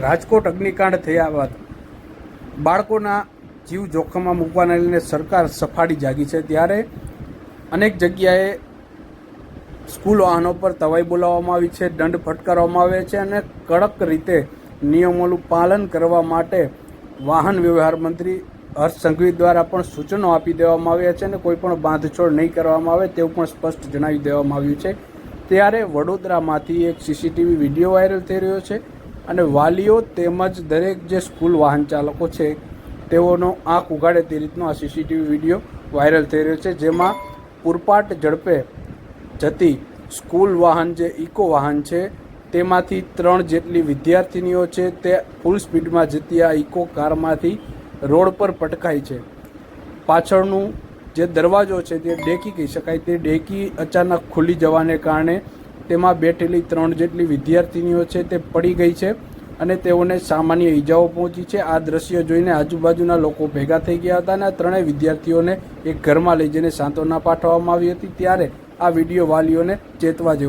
રાજકોટ અગ્નિકાંડ થયા બાદ બાળકોના જીવ જોખમમાં મૂકવાને લઈને સરકાર સફાળી જાગી છે। ત્યારે અનેક જગ્યાએ સ્કૂલ વાહનો પર તવાઈ બોલાવવામાં આવી છે, દંડ ફટકારવામાં આવે છે અને કડક રીતે નિયમોનું પાલન કરવા માટે વાહન વ્યવહાર મંત્રી હર્ષ સંઘવી દ્વારા પણ સૂચનો આપી દેવામાં આવ્યા છે અને કોઈ પણ બાંધછોડ નહીં કરવામાં આવે તેવું પણ સ્પષ્ટ જણાવી દેવામાં આવ્યું છે। ત્યારે વડોદરામાંથી એક સીસીટીવી વિડીયો વાયરલ થઈ રહ્યો છે અને વાલીઓ તેમજ દરેક જે સ્કૂલ વાહન ચાલકો છે તેઓનો આંખ ઉઘાડે તે રીતનો આ સીસીટીવી વિડીયો વાયરલ થઈ રહ્યો છે, જેમાં પૂરપાટ ઝડપે જતી સ્કૂલ વાહન જે ઇકો વાહન છે તેમાંથી 3 જેટલી વિદ્યાર્થીનીઓ છે તે ફૂલ સ્પીડમાં જતી આ ઇકો કારમાંથી રોડ પર પટકાઈ છે। પાછળનું જે દરવાજો છે તે ડેકી કહી શકાય, તે ડેકી અચાનક ખુલી જવાને કારણે તેમાં બેઠેલી 3 જેટલી વિદ્યાર્થીનીઓ છે તે પડી ગઈ છે અને તેઓને સામાન્ય ઈજાઓ પહોંચી છે। આ દ્રશ્ય જોઈને આજુબાજુના લોકો ભેગા થઈ ગયા હતા અને આ 3 વિદ્યાર્થીઓને એક ઘરમાં લઈ જઈને સાંત્વના પાઠવવામાં આવી હતી। ત્યારે આ વિડીયો વાલીઓને ચેતવા જેવો